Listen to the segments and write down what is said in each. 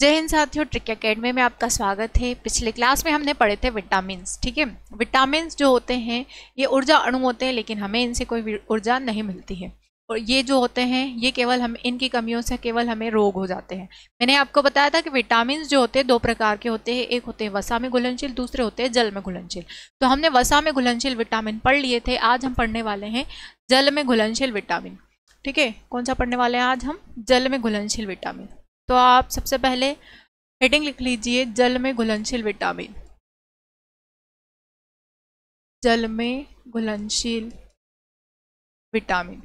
जय हिंद साथियों, trick academy में आपका स्वागत है। पिछले क्लास में हमने पढ़े थे विटामिन्स। ठीक है, विटामिन्स जो होते हैं ये ऊर्जा अणु होते हैं, लेकिन हमें इनसे कोई ऊर्जा नहीं मिलती है। और ये जो होते हैं ये केवल हम इनकी कमियों से केवल हमें रोग हो जाते हैं। मैंने आपको बताया था कि विटामिन्स जो होते हैं दो प्रकार के होते हैं, एक होते हैं वसा में घुलनशील, दूसरे होते हैं जल में घुलनशील। तो हमने वसा में घुलनशील विटामिन पढ़ लिए थे। आज हम पढ़ने वाले हैं जल में घुलनशील विटामिन। ठीक है, कौन सा पढ़ने वाले हैं आज हम? जल में घुलनशील विटामिन। तो आप सबसे पहले हेडिंग लिख लीजिए, जल में घुलनशील विटामिन। जल में घुलनशील विटामिन।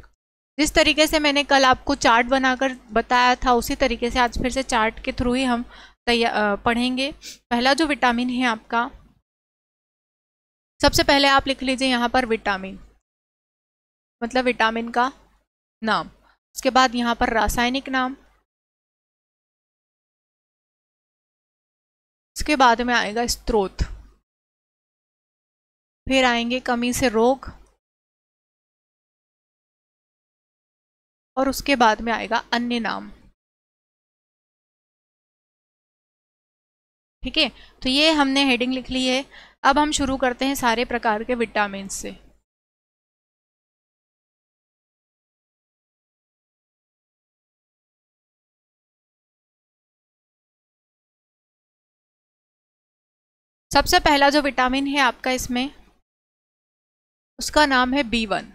जिस तरीके से मैंने कल आपको चार्ट बनाकर बताया था उसी तरीके से आज फिर से चार्ट के थ्रू ही हम पढ़ेंगे। पहला जो विटामिन है आपका, सबसे पहले आप लिख लीजिए यहाँ पर विटामिन, मतलब विटामिन का नाम। उसके बाद यहाँ पर रासायनिक नाम, उसके बाद में आएगा स्रोत, फिर आएंगे कमी से रोग, और उसके बाद में आएगा अन्य नाम। ठीक है, तो ये हमने हेडिंग लिख ली है। अब हम शुरू करते हैं सारे प्रकार के विटामिन से। सबसे पहला जो विटामिन है आपका इसमें, उसका नाम है B1।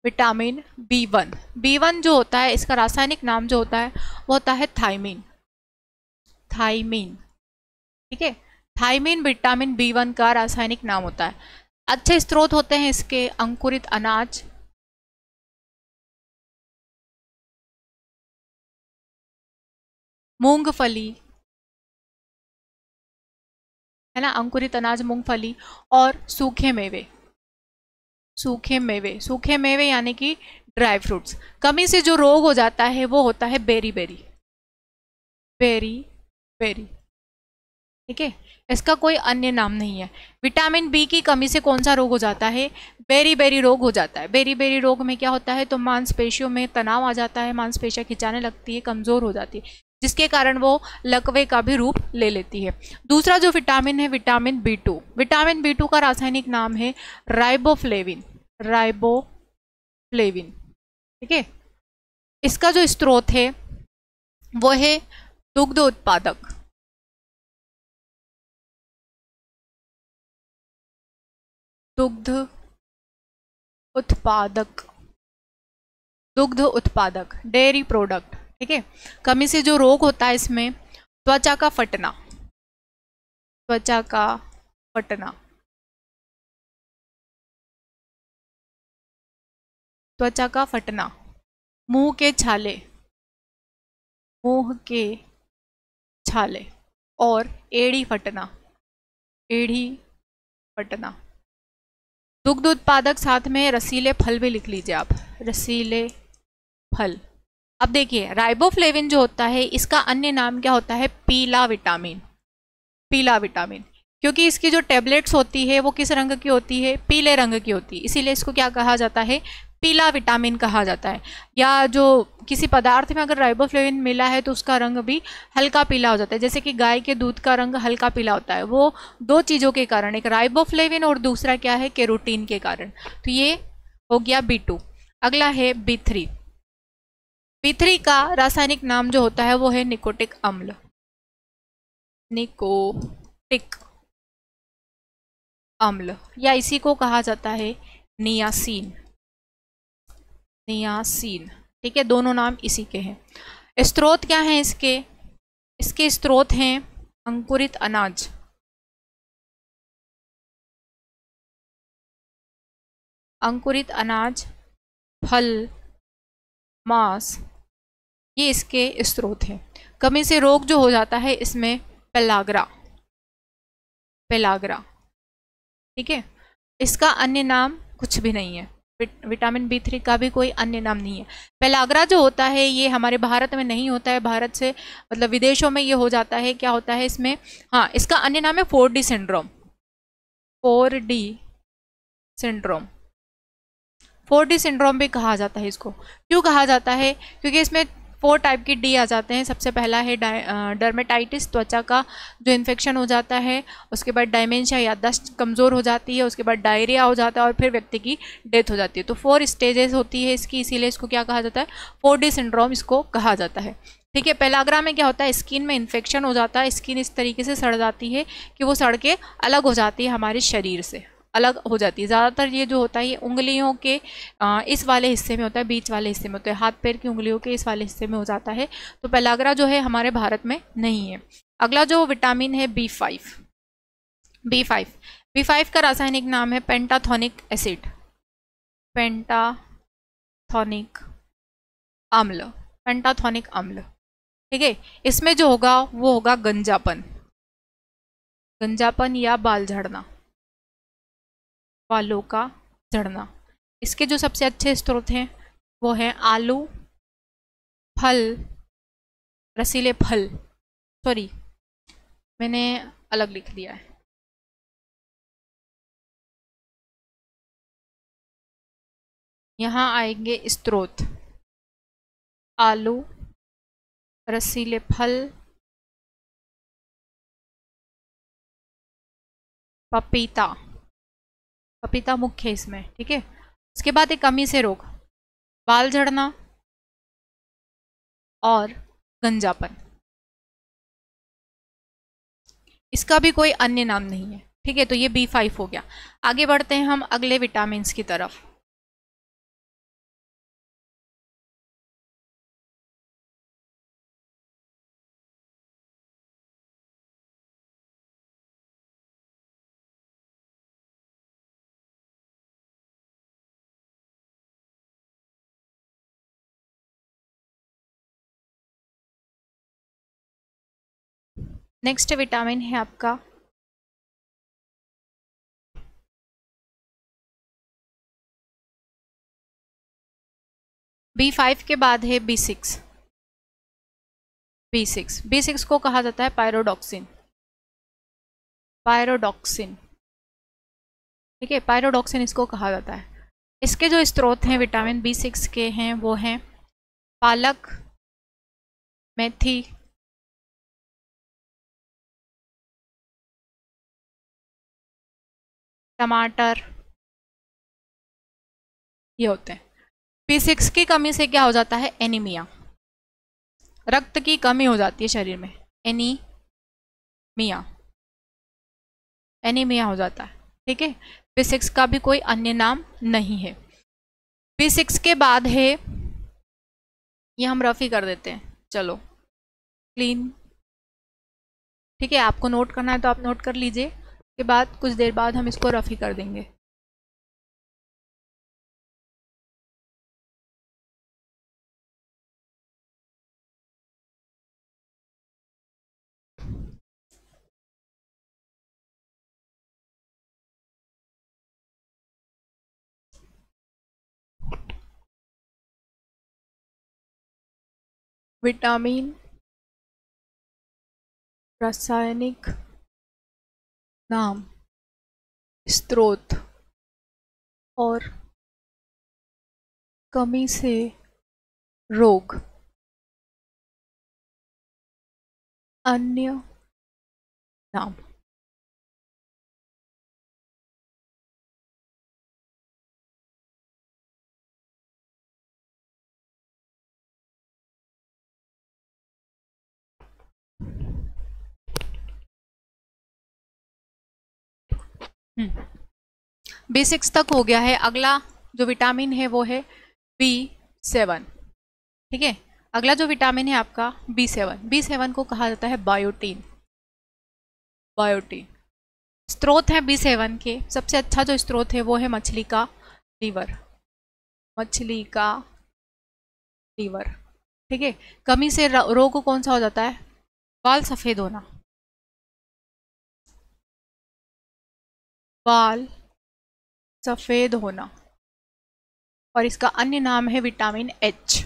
Vitamin B1। B1 जो होता है, इसका रासायनिक नाम जो होता है वो होता है थायमीन। थायमीन, ठीक है, थायमीन विटामिन B1 का रासायनिक नाम होता है। अच्छे स्रोत होते हैं इसके अंकुरित अनाज, मूंगफली, है ना, अंकुरित अनाज, मूंगफली, और सूखे मेवे। सूखे मेवे, सूखे मेवे यानी कि ड्राई फ्रूट्स। कमी से जो रोग हो जाता है वो होता है बेरी बेरी, बेरी बेरी। ठीक है, इसका कोई अन्य नाम नहीं है। विटामिन बी की कमी से कौन सा रोग हो जाता है? बेरी बेरी रोग हो जाता है। बेरी बेरी रोग में क्या होता है, तो मांसपेशियों में तनाव आ जाता है, मांसपेशियां खिंचाने लगती है, कमजोर हो जाती है, जिसके कारण वो लकवे का भी रूप ले लेती है। दूसरा जो विटामिन है विटामिन B2। विटामिन B2 का रासायनिक नाम है राइबोफ्लेविन। राइबोफ्लेविन, ठीक है। इसका जो स्रोत है वो है दुग्ध उत्पादक। दुग्ध उत्पादक, दुग्ध उत्पादक, डेयरी प्रोडक्ट। ठीक है, कमी से जो रोग होता है इसमें, त्वचा का फटना, त्वचा का फटना, त्वचा का फटना, मुंह के छाले, मुंह के छाले, और एड़ी फटना, एड़ी फटना। दुग्ध उत्पादक, साथ में रसीले फल भी लिख लीजिए आप, रसीले फल। अब देखिए, राइबोफ्लेविन जो होता है इसका अन्य नाम क्या होता है? पीला विटामिन। पीला विटामिन, क्योंकि इसकी जो टेबलेट्स होती है वो किस रंग की होती है? पीले रंग की होती है, इसीलिए इसको क्या कहा जाता है? पीला विटामिन कहा जाता है। या जो किसी पदार्थ में अगर राइबोफ्लेविन मिला है तो उसका रंग भी हल्का पीला हो जाता है, जैसे कि गाय के दूध का रंग हल्का पीला होता है, वो दो चीज़ों के कारण, एक राइबोफ्लेविन और दूसरा क्या है? केरोटीन के कारण। तो ये हो गया B2। अगला है B3। B3 का रासायनिक नाम जो होता है वो है निकोटिक अम्ल। निकोटिक अम्ल, या इसी को कहा जाता है नियासिन। नियासिन, ठीक है, दोनों नाम इसी के हैं। स्रोत क्या है इसके? इसके स्रोत हैं अंकुरित अनाज, अंकुरित अनाज, फल, मांस, ये इसके स्रोत हैं। कमी से रोग जो हो जाता है इसमें, पेलाग्रा, पेलाग्रा। ठीक है, इसका अन्य नाम कुछ भी नहीं है। विटामिन B3 का भी कोई अन्य नाम नहीं है। पेलाग्रा जो होता है ये हमारे भारत में नहीं होता है, भारत से मतलब विदेशों में ये हो जाता है। क्या होता है इसमें? हाँ, इसका अन्य नाम है 4D syndrome. 4D syndrome, 4D syndrome भी कहा जाता है इसको। क्यों कहा जाता है? क्योंकि इसमें 4 टाइप की डी आ जाते हैं। सबसे पहला है डर्मेटाइटिस, त्वचा का जो इन्फेक्शन हो जाता है। उसके बाद डायमेंशिया, याददाश्त कमज़ोर हो जाती है। उसके बाद डायरिया हो जाता है और फिर व्यक्ति की डेथ हो जाती है। तो 4 स्टेजेस होती है इसकी, इसीलिए इसको क्या कहा जाता है, 4D सिंड्रोम इसको कहा जाता है। ठीक है, पेलाग्रा में क्या होता है, स्किन में इन्फेक्शन हो जाता है, स्किन इस तरीके से सड़ जाती है कि वो सड़ के अलग हो जाती है, हमारे शरीर से अलग हो जाती है। ज़्यादातर ये जो होता है ये उंगलियों के इस वाले हिस्से में होता है, बीच वाले हिस्से में होता है, हाथ पैर की उंगलियों के इस वाले हिस्से में हो जाता है। तो पेलाग्रा जो है हमारे भारत में नहीं है। अगला जो विटामिन है B5। B5 का रासायनिक नाम है पेंटाथोनिक एसिड, पेंटाथोनिक अम्ल, पेंटाथोनिक अम्ल। ठीक है, इसमें जो होगा वो होगा गंजापन, गंजापन या बाल झड़ना, बालों का झड़ना। इसके जो सबसे अच्छे स्रोत हैं वो हैं आलू, फल, रसीले फल, सॉरी मैंने अलग लिख दिया है, यहाँ आएंगे स्रोत, आलू, रसीले फल, पपीता, पपीता मुख्य इसमें। ठीक है, उसके बाद एक कमी से रोग, बाल झड़ना और गंजापन। इसका भी कोई अन्य नाम नहीं है। ठीक है, तो ये B5 हो गया। आगे बढ़ते हैं हम अगले विटामिन की तरफ। नेक्स्ट विटामिन है आपका B5 के बाद है B6। B6 को कहा जाता है पायरोडॉक्सिन, पायरोडॉक्सिन। ठीक है, पायरोडॉक्सिन इसको कहा जाता है। इसके जो स्रोत हैं विटामिन B6 के हैं वो हैं पालक, मेथी, टमाटर, ये होते हैं। B6 की कमी से क्या हो जाता है, एनीमिया, रक्त की कमी हो जाती है शरीर में, एनीमिया, एनीमिया हो जाता है। ठीक है, B6 का भी कोई अन्य नाम नहीं है। B6 के बाद है, ये हम रफ ही कर देते हैं, चलो क्लीन। ठीक है, आपको नोट करना है तो आप नोट कर लीजिए, के बाद कुछ देर बाद हम इसको रफ ही कर देंगे। विटामिन, रासायनिक नाम, स्रोत और कमी से रोग, अन्य नाम। B6 तक हो गया है। अगला जो विटामिन है वो है B7। ठीक है, अगला जो विटामिन है आपका B7 को कहा जाता है बायोटीन, बायोटीन। स्रोत है B7 के, सबसे अच्छा जो स्रोत है वो है मछली का लीवर, मछली का लीवर। ठीक है, कमी से रोग कौन सा हो जाता है, बाल सफेद होना, बाल सफेद होना। और इसका अन्य नाम है विटामिन H,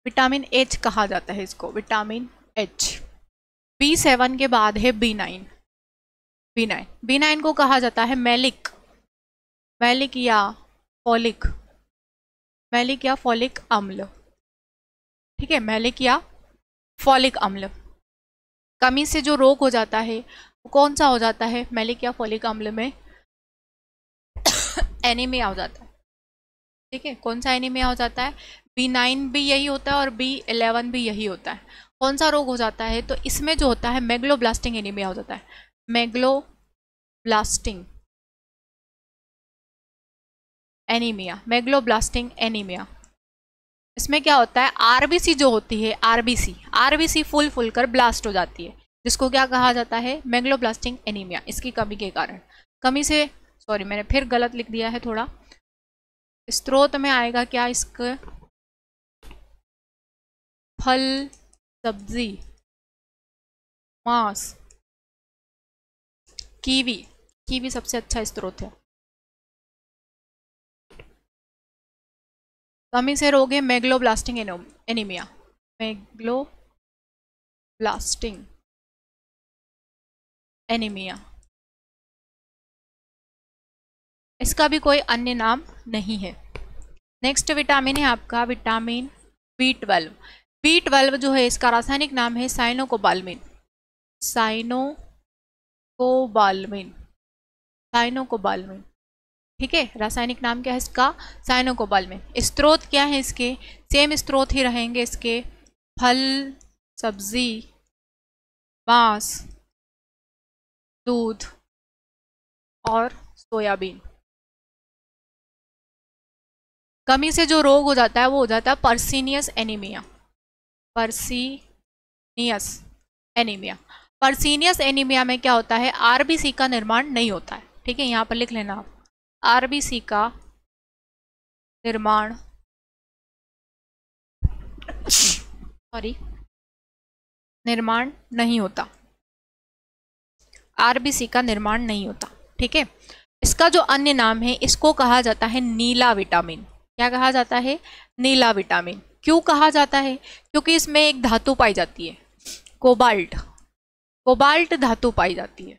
विटामिन H कहा जाता है इसको, विटामिन H। B7 के बाद है B9 को कहा जाता है मैलिक, मैलिक या फॉलिक, मैलिक या फॉलिक अम्ल। ठीक है, मैलिक या फॉलिक अम्ल। कमी से जो रोग हो जाता है वो कौन सा हो जाता है, मैलिक या फॉलिक अम्ल में एनीमिया हो जाता है। ठीक है, कौन सा एनीमिया हो जाता है, B9 भी यही होता है और B11 भी यही होता है। कौन सा रोग हो जाता है, तो इसमें जो होता है मेगलोब्लास्टिंग एनीमिया हो जाता है, मेगलोब्लास्टिंग एनीमिया, मेगलोब्लास्टिंग एनीमिया। इसमें क्या होता है, आरबीसी जो होती है, आरबीसी फूल कर ब्लास्ट हो जाती है, जिसको क्या कहा जाता है, मेगलोब्लास्टिंग एनीमिया, इसकी कमी के कारण। कमी से, सॉरी मैंने फिर गलत लिख दिया है थोड़ा, स्रोत में आएगा क्या, इसके फल सब्जी मांस, कीवी सबसे अच्छा स्रोत है। कमी से रोग है मेगलोब्लास्टिंग एनीमिया, मेगलोब्लास्टिंग एनीमिया। इसका भी कोई अन्य नाम नहीं है। नेक्स्ट विटामिन है आपका विटामिन B12। B12 जो है इसका रासायनिक नाम है साइनोकोबाल्मिन, साइनोकोबाल्मिन। ठीक है, रासायनिक नाम क्या है इसका, साइनोकोबाल्मिन। स्रोत क्या है इसके, सेम स्रोत ही रहेंगे इसके, फल सब्जी मांस दूध और सोयाबीन। कमी से जो रोग हो जाता है वो हो जाता है पर्सीनियस एनीमिया, पर्सीनियस एनीमिया। पर्सीनियस एनीमिया में क्या होता है, आरबीसी का निर्माण नहीं होता है। ठीक है, यहाँ पर लिख लेना आप, आरबीसी का निर्माण निर्माण नहीं होता, आरबीसी का निर्माण नहीं होता। ठीक है, इसका जो अन्य नाम है इसको कहा जाता है नीला विटामिन। क्या कहा जाता है, नीला विटामिन। क्यों कहा जाता है, क्योंकि इसमें एक धातु पाई जाती है, कोबाल्ट, कोबाल्ट धातु पाई जाती है,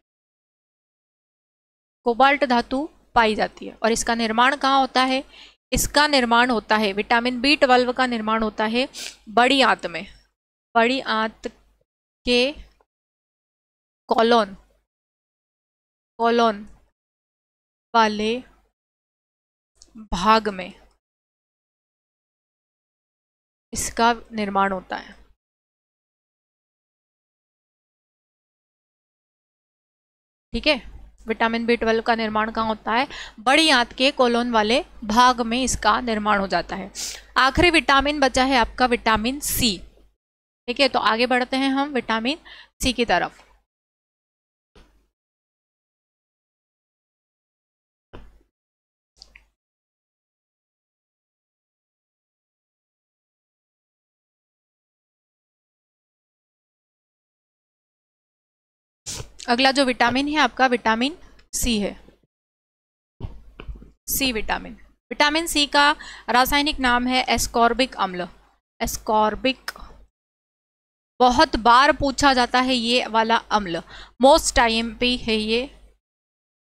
कोबाल्ट धातु पाई जाती है। और इसका निर्माण कहाँ होता है, इसका निर्माण होता है, विटामिन B12 का निर्माण होता है बड़ी आंत में, बड़ी आंत के कॉलोन वाले भाग में इसका निर्माण होता है। ठीक है, विटामिन B12 का निर्माण कहाँ होता है, बड़ी आंत के कोलोन वाले भाग में इसका निर्माण हो जाता है। आखिरी विटामिन बचा है आपका विटामिन C। ठीक है, तो आगे बढ़ते हैं हम विटामिन C की तरफ। अगला जो विटामिन है आपका विटामिन C है, C विटामिन। विटामिन C का रासायनिक नाम है एस्कॉर्बिक अम्ल, एस्कॉर्बिक। बहुत बार पूछा जाता है ये वाला अम्ल, मोस्ट टाइम पे है ये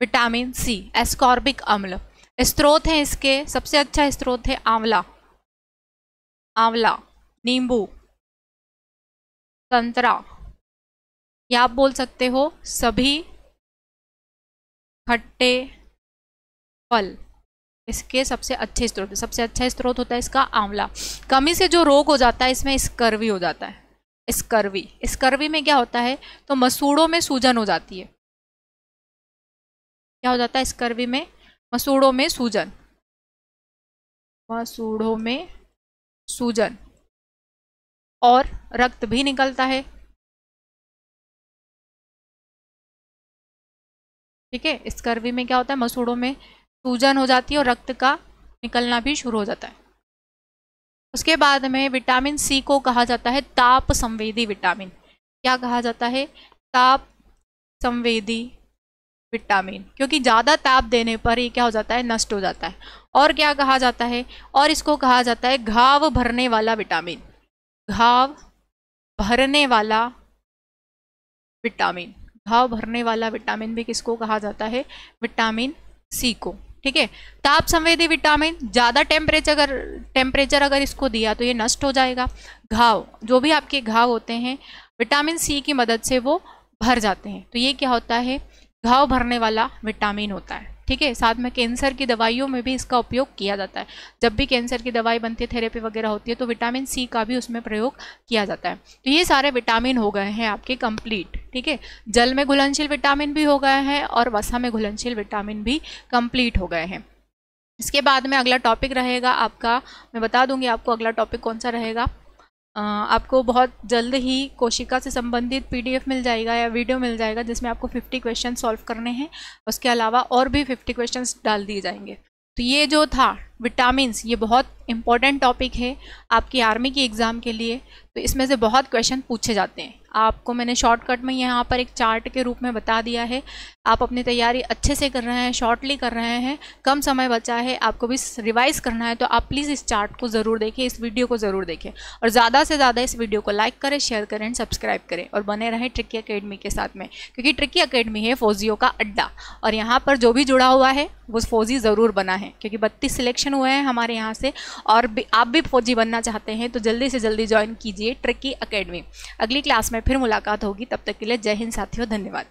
विटामिन C, एस्कॉर्बिक अम्ल। स्रोत है इसके, सबसे अच्छा स्रोत है आंवला, आंवला, नींबू, संतरा, या आप बोल सकते हो सभी खट्टे फल इसके सबसे अच्छे स्रोत। सबसे अच्छा स्रोत होता है इसका आंवला। कमी से जो रोग हो जाता है इसमें स्कर्वी हो जाता है, स्कर्वी। स्कर्वी में क्या होता है, तो मसूड़ों में सूजन हो जाती है। क्या हो जाता है स्कर्वी में, मसूड़ों में सूजन, मसूड़ों में सूजन, और रक्त भी निकलता है। ठीक है, स्कर्वी में क्या होता है, मसूड़ों में सूजन हो जाती है और रक्त का निकलना भी शुरू हो जाता है। उसके बाद में विटामिन C को कहा जाता है ताप संवेदी विटामिन। क्या कहा जाता है, ताप संवेदी विटामिन, क्योंकि ज़्यादा ताप देने पर ये क्या हो जाता है, नष्ट हो जाता है। और क्या कहा जाता है, और इसको कहा जाता है घाव भरने वाला विटामिन, घाव भरने वाला विटामिन। घाव भरने वाला विटामिन भी किसको कहा जाता है, विटामिन C को। ठीक है। ताप संवेदी विटामिन, ज़्यादा टेम्परेचर अगर इसको दिया तो ये नष्ट हो जाएगा। घाव, जो भी आपके घाव होते हैं विटामिन सी की मदद से वो भर जाते हैं, तो ये क्या होता है, घाव भरने वाला विटामिन होता है। ठीक है। साथ में कैंसर की दवाइयों में भी इसका उपयोग किया जाता है। जब भी कैंसर की दवाई बनती है, थेरेपी वगैरह होती है, तो विटामिन सी का भी उसमें प्रयोग किया जाता है। तो ये सारे विटामिन हो गए हैं आपके कंप्लीट। ठीक है। जल में घुलनशील विटामिन भी हो गए हैं और वसा में घुलनशील विटामिन भी कंप्लीट हो गए हैं। इसके बाद में अगला टॉपिक रहेगा आपका, मैं बता दूंगी आपको अगला टॉपिक कौन सा रहेगा। आपको बहुत जल्द ही कोशिका से संबंधित पीडीएफ मिल जाएगा या वीडियो मिल जाएगा, जिसमें आपको 50 क्वेश्चन सॉल्व करने हैं। उसके अलावा और भी 50 क्वेश्चंस डाल दिए जाएंगे। तो ये जो था विटामिन्स, ये बहुत इंपॉर्टेंट टॉपिक है आपकी आर्मी की एग्ज़ाम के लिए। तो इसमें से बहुत क्वेश्चन पूछे जाते हैं। आपको मैंने शॉर्टकट में यहाँ पर एक चार्ट के रूप में बता दिया है। आप अपनी तैयारी अच्छे से कर रहे हैं, शॉर्टली कर रहे हैं, कम समय बचा है, आपको भी रिवाइज करना है, तो आप प्लीज़ इस चार्ट को ज़रूर देखें, इस वीडियो को ज़रूर देखें और ज़्यादा से ज़्यादा इस वीडियो को लाइक करें, शेयर करें एंड सब्सक्राइब करें और बने रहें ट्रिकी अकेडमी के साथ में, क्योंकि ट्रिकी अकेडमी है फौजियों का अड्डा और यहाँ पर जो भी जुड़ा हुआ है वो फौजी ज़रूर बना है, क्योंकि 32 सिलेक्शन हुए हैं हमारे यहाँ से। और आप भी फौजी बनना चाहते हैं तो जल्दी से जल्दी ज्वाइन कीजिए ट्रिकी अकेडमी। अगली क्लास में फिर मुलाकात होगी, तब तक के लिए जय हिंद साथियों, धन्यवाद।